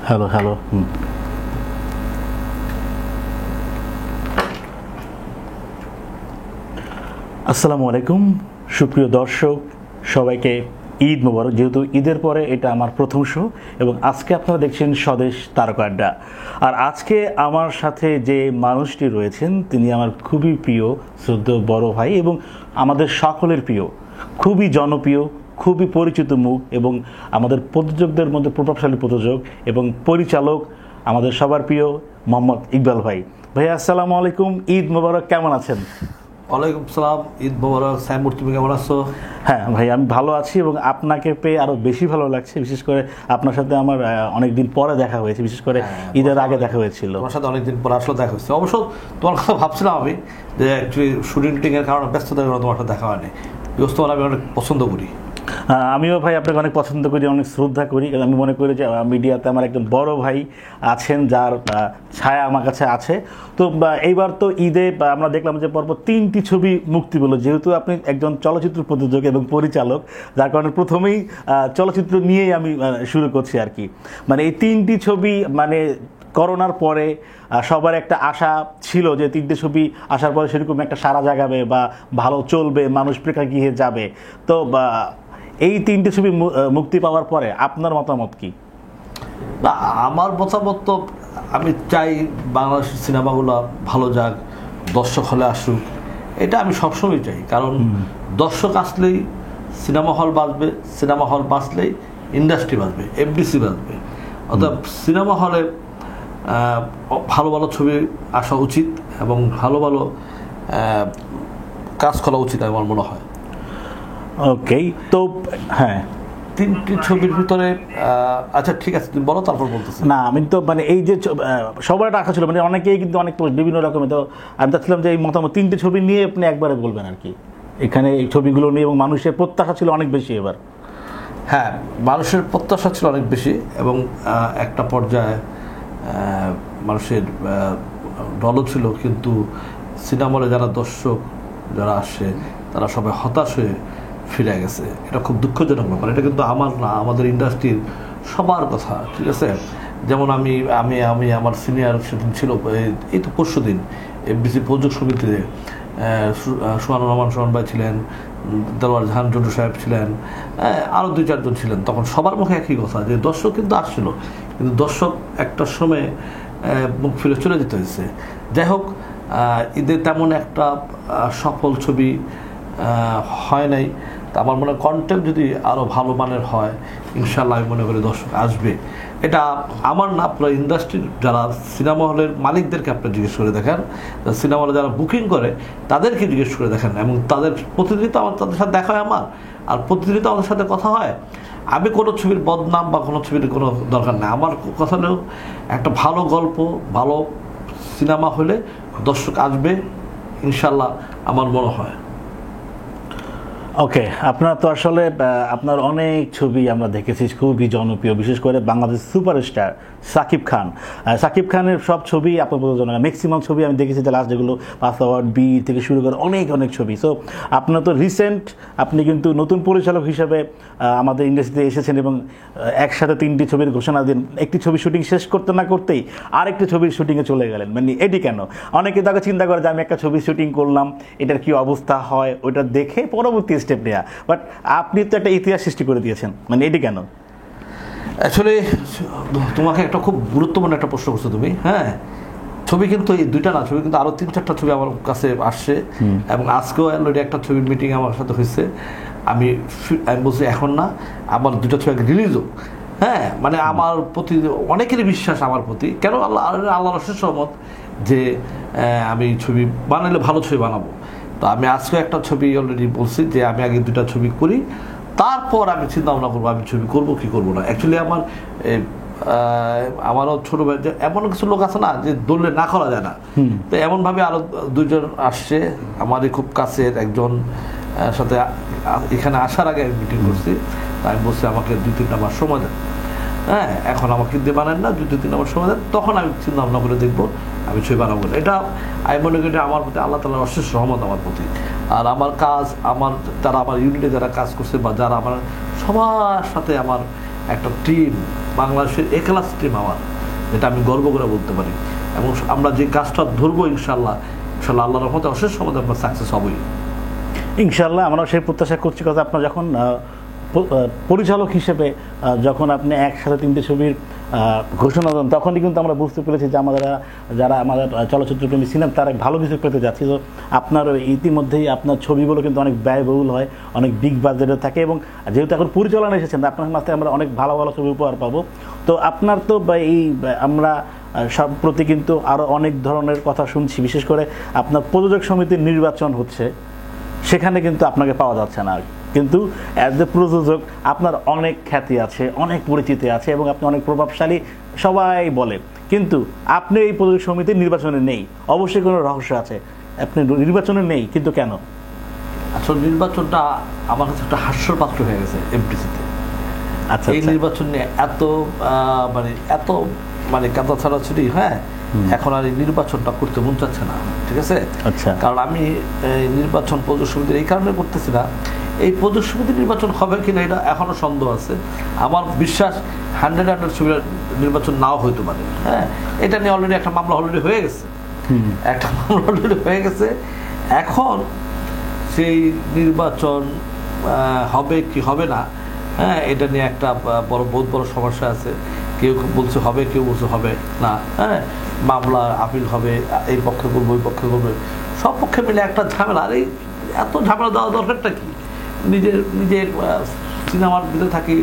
Hello hello. আসসালামু আলাইকুম সুপ্রিয় দর্শক, সবাইকে ঈদ মোবারক। যেহেতু ঈদের পরে এটা আমার প্রথম শো এবং আজকে আপনারা দেখছেন স্বদেশ তারকা আড্ডা। আর আজকে আমার সাথে যে মানুষটি রয়েছেন তিনি আমার খুবই প্রিয় শ্রদ্ধেয় বড় ভাই এবং আমাদের সকলের প্রিয়, খুবই জনপ্রিয়, খুবই পরিচিত মুখ এবং আমাদের প্রযোজকদের মধ্যে প্রভাবশালী প্রযোজক এবং পরিচালক, আমাদের সবার প্রিয় মোহাম্মদ ইকবাল ভাই। ভাইয়া আসসালামু আলাইকুম, ঈদ মোবারক, কেমন আছেন? ওয়ালাইকুম সালাম, ঈদ মোবারক। সাইমুর, তুমি কেমন আছো? হ্যাঁ ভাই, আমি ভালো আছি এবং আপনাকে পেয়ে আরও বেশি ভালো লাগছে। বিশেষ করে আপনার সাথে আমার অনেকদিন পরে দেখা হয়েছে, বিশেষ করে ঈদের আগে দেখা হয়েছিল। তোমার সাথে অনেকদিন পরে আসলে দেখা হয়েছে। অবশ্য তোমার কথা ভাবছিলাম আমি, যে অ্যাকচুয়ালি শুটিংয়ের কারণে ব্যস্ততার কারণে তোমার সাথে দেখা হয়নি। ব্যস্ত আমি অনেক পছন্দ করি। আমিও ভাই আপনাকে অনেক পছন্দ করি, অনেক শ্রদ্ধা করি। আমি মনে করি যে মিডিয়াতে আমার একজন বড় ভাই আছেন যার ছায়া আমার কাছে আছে। তো এইবার তো ঈদে আমরা দেখলাম যে পরপর 3টি ছবি মুক্তি পেল। যেহেতু আপনি একজন চলচ্চিত্র প্রযোজক এবং পরিচালক, যার কারণে প্রথমেই চলচ্চিত্র নিয়েই আমি শুরু করছি আর কি। মানে এই 3টি ছবি, মানে করোনার পরে সবার একটা আশা ছিল যে 3টে ছবি আসার পরে সেরকম একটা সাড়া জাগাবে বা ভালো চলবে, মানুষ প্রেক্ষাগৃহে যাবে। তো এই 3টে ছবি মুক্তি পাওয়ার পরে আপনার মতামত কি? না, আমার মতামত তো আমি চাই বাংলাদেশের সিনেমাগুলো ভালো যাক, দর্শক হলে আসুক, এটা আমি সবসময় চাই। কারণ দর্শক আসলেই সিনেমা হল বাঁচবে, সিনেমা হল বাঁচলেই ইন্ডাস্ট্রি বাঁচবে, এফডিসি বাঁচবে। অর্থাৎ সিনেমা হলে ভালো ভালো ছবি আসা উচিত এবং ভালো ভালো কাজ করা উচিত আমার মনে হয়। ওকে, তো হ্যাঁ, 3টি ছবির ভিতরে আচ্ছা ঠিক আছে, তুমি বলো, তারপর বলতেছি। না আমি তো মানে এই যে সবার রাখা ছিল, মানে অনেকেই কিন্তু অনেক বিভিন্ন রকমের, তো আমি চাচ্ছিলাম যে এই মতামত 3টে ছবি নিয়ে আপনি একবারে বলবেন আর কি, এখানে এই ছবিগুলো নিয়ে। এবং মানুষের প্রত্যাশা ছিল অনেক বেশি এবার। হ্যাঁ, মানুষের প্রত্যাশা ছিল অনেক বেশি এবং একটা পর্যায়ে মানুষের দলও ছিল, কিন্তু সিনেমালে যারা দর্শক যারা আসে তারা সবাই হতাশ হয়ে ফিরে গেছে। এটা খুব দুঃখজনক ব্যাপার। এটা কিন্তু আমার না, আমাদের ইন্ডাস্ট্রির সবার কথা, ঠিক আছে? যেমন আমি আমি আমি আমার সিনিয়র সেদিন ছিল, এই তো পরশু দিন এফডিসি প্রযোজক সমিতিতে সুহানুর রহমান সোহান ভাই ছিলেন, দেলোয়ার জাহান জন্টু সাহেব ছিলেন, আরও 2-4 জন ছিলেন। তখন সবার মুখে একই কথা, যে দর্শক কিন্তু আসছিল, কিন্তু দর্শক একটা সময় মুখ ফিরে চলে যেতে হয়েছে। যাই হোক, ঈদে তেমন একটা সফল ছবি হয় নাই। তা আমার মনে হয় কন্টেন্ট যদি আরও ভালো মানের হয়, ইনশাল্লাহ আমি মনে করি দর্শক আসবে। এটা আমার না, আপনার ইন্ডাস্ট্রির যারা সিনেমা হলের মালিকদেরকে আপনি জিজ্ঞেস করে দেখেন, সিনেমা হলে যারা বুকিং করে তাদেরকে জিজ্ঞেস করে দেখেন, এবং তাদের প্রতিদিন তো আমার তাদের সাথে দেখা হয় আমার, আর প্রতিদিন তো আমাদের সাথে কথা হয়। আমি কোনো ছবির বদনাম বা কোনো ছবির কোনো দরকার নেই। আমার কথা হলেও একটা ভালো গল্প, ভালো সিনেমা হলে দর্শক আসবে ইনশাল্লাহ, আমার মনে হয়। ওকে, আপনার তো আসলে আপনার অনেক ছবি আমরা দেখেছি, খুবই জনপ্রিয়, বিশেষ করে বাংলাদেশ সুপারস্টার সাকিব খান। সাকিব খানের সব ছবি আপনার প্রযোজনা, ম্যাক্সিমাম ছবি আমি দেখেছি যে লাস্ট যেগুলো পাস অ্যাওয়ার্ড, বি থেকে শুরু করে অনেক অনেক ছবি। সো আপনার তো রিসেন্ট, আপনি কিন্তু নতুন পরিচালক হিসেবে আমাদের ইন্ডাস্ট্রিতে এসেছেন এবং একসাথে 3টি ছবির ঘোষণা দিন। একটি ছবি শুটিং শেষ করতে না করতেই আরেকটি ছবির শুটিংয়ে চলে গেলেন। মানে এটি কেন? অনেকে তাকে চিন্তা করে যে আমি একটা ছবি শুটিং করলাম, এটার কি অবস্থা হয় ওইটা দেখে পরবর্তী স্টেপ নেওয়া, বাট আপনি তো একটা ইতিহাস সৃষ্টি করে দিয়েছেন। মানে এটি কেন? অ্যাকচুয়ালি তোমাকে একটা খুব গুরুত্বপূর্ণ একটা প্রশ্ন করছো তুমি। হ্যাঁ, ছবি কিন্তু এই 2টা না, ছবি কিন্তু আরও 3-4টা ছবি আমার কাছে আসছে এবং আজকেও অলরেডি একটা ছবির মিটিং আমার সাথে হয়েছে। আমি বলছি এখন না, আমার 2টা ছবি রিলিজ হোক। হ্যাঁ, মানে আমার প্রতি অনেকেরই বিশ্বাস আমার প্রতি, কেন আল্লাহর অশেষ রহমত যে আমি ছবি বানালে ভালো ছবি বানাবো। তো আমি আজকেও একটা ছবি অলরেডি বলছি যে আমি আগে 2টা ছবি করি, তারপর আমি চিন্তা ভাবনা করবো আমি ছবি করবো কি করবো না। অ্যাকচুয়ালি আমারও ছোটো ভাই, এমন কিছু লোক আছে না যে দৌড়লে না করা যায় না। তো এমনভাবে আরও 2 জন আসছে, আমারই খুব কাছের একজন সাথে এখানে আসার আগে আমি মিটিং করছি। আমি বলছি আমাকে 2-3 মাস সময় দেন। হ্যাঁ, এখন আমাকে দিয়ে বানান না, 2-3 মাস সময় দেন, তখন আমি চিন্তা ভাবনা করে দেখবো আমি ছবি বানাবো। এটা আমি মনে করি আমার প্রতি আল্লাহ তাআলার অশেষ রহমত আমার প্রতি। আর আমার কাজ, আমার যারা আমার ইউনিটে যারা কাজ করছে বা যারা আমার সবার সাথে আমার একটা টিম, বাংলাদেশের এ-ক্লাস টিম আমার, যেটা আমি গর্ব করে বলতে পারি। এবং আমরা যে কাজটা ধরবো ইনশাল্লাহ আল্লাহর রহমতে অশেষ সমাজে আমরা সাকসেস হবই ইনশাল্লাহ। আমরা সেই প্রত্যাশা করছি। কথা আপনার যখন পরিচালক হিসেবে যখন আপনি একসাথে 3টে ছবির ঘোষণা দেন, তখনই কিন্তু আমরা বুঝতে পেরেছি যে যারা আমাদের চলচ্চিত্রপ্রেমী সিনেমা তারা ভালো কিছু পেতে যাচ্ছি। তো আপনার ইতিমধ্যেই আপনার ছবিগুলো কিন্তু অনেক ব্যয়বহুল হয়, অনেক বিগ বাজেটের থাকে, এবং যেহেতু এখন পরিচালনা এসেছেন আপনার মাঝে আমরা অনেক ভালো ভালো ছবি উপহার পাবো। তো আপনার তো আমরা সব প্রতি কিন্তু আরও অনেক ধরনের কথা শুনছি, বিশেষ করে আপনার প্রযোজক সমিতির নির্বাচন হচ্ছে, সেখানে কিন্তু আপনাকে পাওয়া যাচ্ছে না। কিন্তু অ্যাজ এ প্রযোজক আপনার অনেক খ্যাতি আছে, অনেক পরিচিতি আছে, এবং আপনি অনেক প্রভাবশালী সবাই বলে, কিন্তু আপনি এই প্রযোজক সমিতির নির্বাচনে নেই। অবশ্যই কোনো রহস্য আছে, আপনি নির্বাচনে নেই, কিন্তু কেন? আসলে নির্বাচনটা আমার কাছে একটা হাস্যর পাত্র হয়ে গেছে এফডিসিতে। আচ্ছা, এই নির্বাচন নিয়ে এত কাদা ছাড়াছড়ি, হ্যাঁ, এখন আর এই নির্বাচনটা করতে মন চাচ্ছে না, ঠিক আছে? আচ্ছা, কারণ আমি নির্বাচন প্রযোজক সমিতির এই কারণে করতেছি না, এই প্রযোজক সমিতির নির্বাচন হবে কিনা এটা এখনো সন্দেহ আছে। আমার বিশ্বাস 100 ছবির নির্বাচন নাও হইতে পারে, হ্যাঁ। এটা নিয়ে অলরেডি একটা মামলা অলরেডি হয়ে গেছে, এখন সেই নির্বাচন হবে কি হবে না, হ্যাঁ, এটা নিয়ে একটা বহুত বড় সমস্যা আছে। কেউ বলছে হবে, কেউ বলছে হবে না, হ্যাঁ, মামলা আপিল হবে, এই পক্ষে করবো ওই পক্ষে করবে, সব পক্ষে মিলে একটা ঝামেলা। আর এই এত ঝামেলা দেওয়া দরকারটা কি? নিজের সিনেমার ভিতরে থাকি,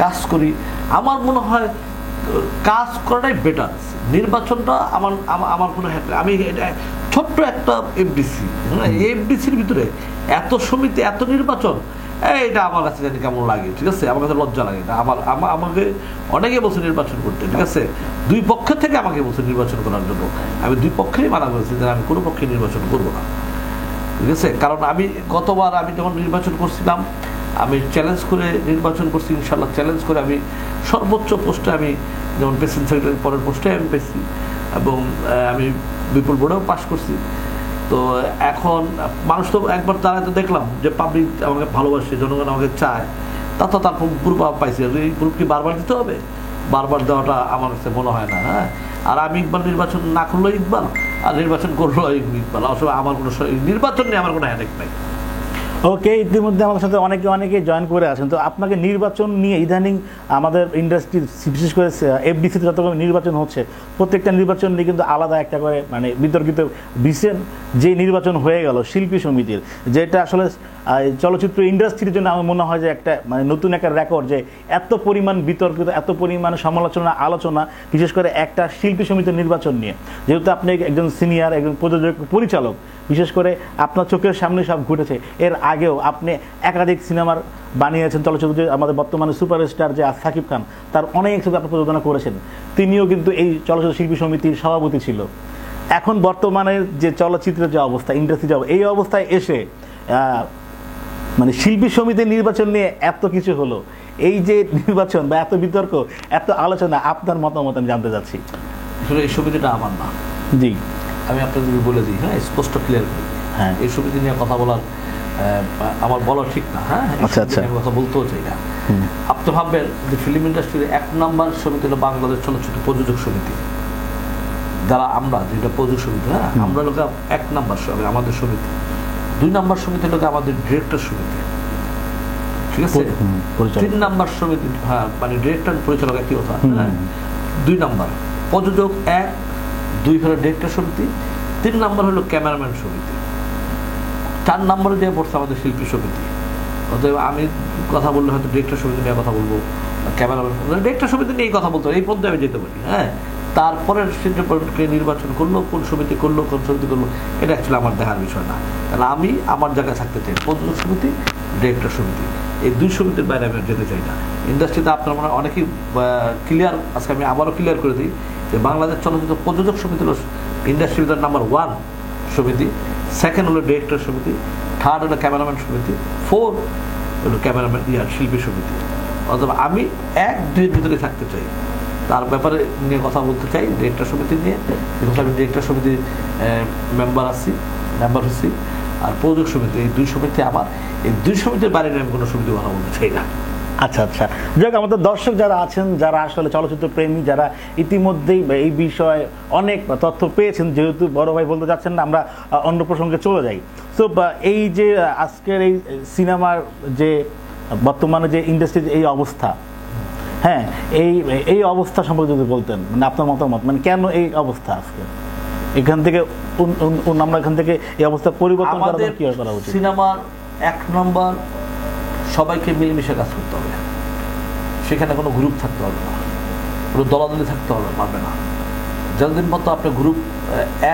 কাজ করি। আমার মনে হয় কাজ করাটাই বেটার। নির্বাচনটা আমার কোনো আমি এটা ছোট্ট একটা এফডিসি, হ্যাঁ, এফডিসির ভিতরে এত সমিতি, এত নির্বাচন, এটা আমার কাছে জানি কেমন লাগে, ঠিক আছে? আমার কাছে লজ্জা লাগে না। আমাকে অনেকে বলছে নির্বাচন করতে, ঠিক আছে? দুই পক্ষ থেকে আমাকে বলছে নির্বাচন করার জন্য। আমি দুই পক্ষেই মানা করেছি যে আমি কোনো পক্ষে নির্বাচন করবো না, ঠিক আছে? কারণ গতবার আমি যখন নির্বাচন করছিলাম, আমি চ্যালেঞ্জ করে নির্বাচন করছি, ইনশাল্লাহ চ্যালেঞ্জ করে আমি সর্বোচ্চ পোস্টে, আমি যেমন প্রেসিডেন্ট সেক্রেটারি পরের পোস্টে আমি পেয়েছি, এবং আমি বিপুল ভোটেও পাস করছি। তো এখন মানুষ তো একবার দাঁড়াতে দেখলাম যে পাবলিক আমাকে ভালোবাসে, জনগণ আমাকে চায়, তার প্রুফ পাইছি। এই প্রুফ কি বারবার দিতে হবে? বারবার দেওয়াটা আমার কাছে মনে হয় না, হ্যাঁ। আর আমি ইকবাল নির্বাচন না করলো ইকবাল, আর নির্বাচন করলো ইকবাল, আসলে আমার কোনো নির্বাচন নিয়ে আমার কোনো হ্যাডেক নাই। ওকে, ইতিমধ্যে আমাদের সাথে অনেকে জয়েন করে আছেন। তো আপনাকে নির্বাচন নিয়ে ইদানিং আমাদের ইন্ডাস্ট্রি, বিশেষ করে এফডিসিতে যত নির্বাচন হচ্ছে, প্রত্যেকটা নির্বাচন নিয়ে কিন্তু আলাদা একটা করে বিতর্কিত রিসেন্ট যে নির্বাচন হয়ে গেল শিল্পী সমিতির, যেটা আসলে চলচ্চিত্র ইন্ডাস্ট্রির জন্য আমার মনে হয় যে একটা নতুন একটা রেকর্ড, যে এত পরিমাণ বিতর্কিত, এত পরিমাণ সমালোচনা, আলোচনা, বিশেষ করে একটা শিল্পী সমিতির নির্বাচন নিয়ে। যেহেতু আপনি একজন সিনিয়র, একজন প্রযোজক, পরিচালক, বিশেষ করে আপনার চোখের সামনে সব ঘটেছে। এর আগেও আপনি একাধিক সিনেমার বানিয়েছেন, চলচ্চিত্র আমাদের বর্তমানে সুপারস্টার যে সাকিব খান, তার অনেক ছবি আপনি প্রযোজনা করেছেন। তিনিও কিন্তু এই চলচ্চিত্র শিল্পী সমিতির সভাপতি ছিল। এখন বর্তমানে যে চলচ্চিত্রের যে অবস্থা, ইন্ডাস্ট্রি যে এই অবস্থায় এসে শিল্পী সমিতির নির্বাচন নিয়ে এত কিছু হলো, এই যে নির্বাচন বা এত বিতর্ক, এত আলোচনা, আপনার মতামত আমি জানতে চাচ্ছি। আসলে এই সমিতিটা আমার না। জি, আমি আপনাদের বলে দিই, হ্যাঁ, স্পষ্ট ক্লিয়ার করি। হ্যাঁ, এই সমিতি নিয়ে কথা বলার আমার বলা ঠিক না, হ্যাঁ, কথা বলতেও চাই না। আপনি ভাববেন যে ফিল্ম ইন্ডাস্ট্রির 1 নম্বর সমিতি হলো বাংলাদেশ চলচ্চিত্র প্রযোজক সমিতি, যারা আমরা যেটা প্রযোজক সমিতি, হ্যাঁ, আমরা লোক 1 নম্বর আমাদের সমিতি। 2 নম্বর সমিতি লোক আমাদের ডিরেক্টর সমিতি, ঠিক আছে? 3 নম্বর সমিতি, হ্যাঁ, ডিরেক্টর পরিচালক একই কথা, হ্যাঁ। 2 নম্বর প্রযোজক 1, 2 হলো ডিরেক্টর সমিতি, 3 নম্বর হলো ক্যামেরাম্যান সমিতি, 4 নম্বরে যে পড়ছে আমাদের শিল্পী সমিতি। অতএব আমি কথা বললে হয়তো ডিরেক্টর সমিতি নিয়ে কথা বলবো, ক্যামেরাম্যান, ডিরেক্টর সমিতি নিয়ে কথা বলতে হবে, এই পর্যায়ে আমি যেতে পারি, হ্যাঁ। তারপরে নির্বাচন করলো, কোন সমিতি করলো, এটা অ্যাকচুয়ালি আমার দেখার বিষয় না। তাহলে আমি আমার জায়গায় থাকতে চাই প্রযোজক সমিতি, ডিরেক্টর সমিতি, এই 2 সমিতির বাইরে আমি যেতে চাই না। ইন্ডাস্ট্রিতে আপনার মনে হয় অনেকেই ক্লিয়ার, আজকে আমি আবারও ক্লিয়ার করে দিই যে বাংলাদেশ চলচ্চিত্র প্রযোজক সমিতি হলো ইন্ডাস্ট্রির ভিতরে নাম্বার 1 সমিতি, 2nd হলো ডিরেক্টর সমিতি, 3rd হলো ক্যামেরাম্যান সমিতি, 4 হলো ক্যামেরাম্যান শিল্পী সমিতি। অথবা আমি 1-2 ভিতরে থাকতে চাই, তার ব্যাপারে নিয়ে কথা বলতে চাই ডিরেক্টর সমিতি নিয়ে, বিকজ আমি ডিরেক্টর সমিতির মেম্বার হচ্ছি। আর প্রযোজক সমিতি, এই 2 সমিতি আমার, এই 2 সমিতির বাইরে আমি কোনো সমিতি কথা বলতে চাই না। আচ্ছা আচ্ছা, যাক আমাদের দর্শক যারা আছেন, যারা আসলে চলচ্চিত্র প্রেমী, যারা ইতিমধ্যেই এই বিষয়ে অনেক তথ্য পেয়েছেন, যেহেতু বড় ভাই বলতে যাচ্ছেন না, আমরা অন্য প্রসঙ্গে চলে যাই। তো এই যে আজকের এই সিনেমার যে বর্তমানে যে ইন্ডাস্ট্রির এই অবস্থা, হ্যাঁ, এই অবস্থা সম্পর্কে যদি বলতেন, মানে আপনার মতামত, মানে কেন এই অবস্থা আজকে, এখান থেকে আমরা এখান থেকে এই অবস্থা পরিবর্তন করার জন্য কি করা উচিত? সিনেমার 1 নম্বর, সবাইকে মিলেমিশে কাজ করতে হবে। সেখানে কোনো গ্রুপ থাকতে হবে না, কোনো দলাদলি থাকতে পারবে না। যতদিন মতো আপনার গ্রুপ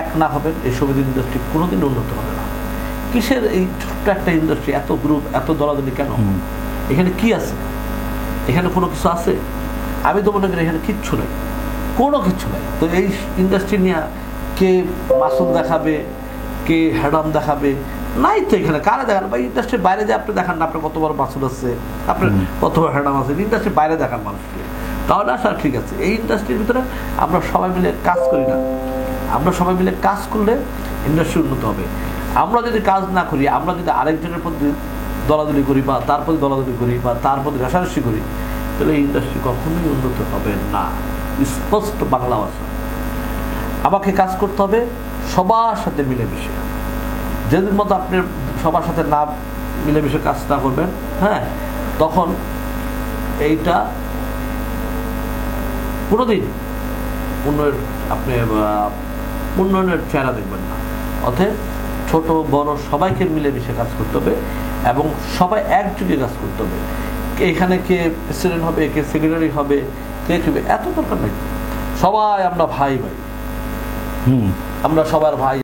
এক না হবেন, এই সঙ্গীত ইন্ডাস্ট্রি কোনোদিন উন্নত হবে না। কিসের এই ছোট্ট একটা ইন্ডাস্ট্রি, এত গ্রুপ, এত দলাদলি কেন? এখানে কি আছে? এখানে কোনো কিছু আছে? আমি তো মনে করি এখানে কিচ্ছু নেই, কোনো কিচ্ছু নেই। তো এই ইন্ডাস্ট্রি নিয়ে কে মাসুল দেখাবে, কে হ্যাডাম দেখাবে, নাই তো এখানে। কারা দেখান? বা ইন্ডাস্ট্রির বাইরে যে আপনি দেখান না, আপনার কত বড় মাসুল আছে, আপনার কত বড় হ্যাডাম আছে, ইন্ডাস্ট্রির বাইরে দেখান মানুষকে, তাহলে আসলে ঠিক আছে। এই ইন্ডাস্ট্রির ভিতরে আমরা সবাই মিলে কাজ করি না। আমরা সবাই মিলে কাজ করলে ইন্ডাস্ট্রি উন্নত হবে। আমরা যদি কাজ না করি, আমরা যদি আরেকজনের প্রতি দলাদলি করি, বা তার প্রতি দলাদলি করি, বা তার প্রতি রেশারেশি করি, তাহলে এই ইন্ডাস্ট্রি কখনোই উন্নত হবে না। স্পষ্ট বাংলা ভাষা। আমাকে কাজ করতে হবে সবার সাথে মিলেমিশে। যেদিন মতো আপনি সবার সাথে না মিলেমিশে কাজ না করবেন, হ্যাঁ, তখন এইটা কোনোদিন উন্নয়নের চেহারা দেখবেন না। অতএব ছোট বড় সবাইকে মিলেমিশে কাজ করতে হবে, এবং সবাই একযোগে কাজ করতে হবে। এখানে কে প্রেসিডেন্ট হবে, কে সেক্রেটারি হবে, কে হবে, এত দরকার নেই। সবাই আমরা ভাই ভাই, আমরা সবার ভাই।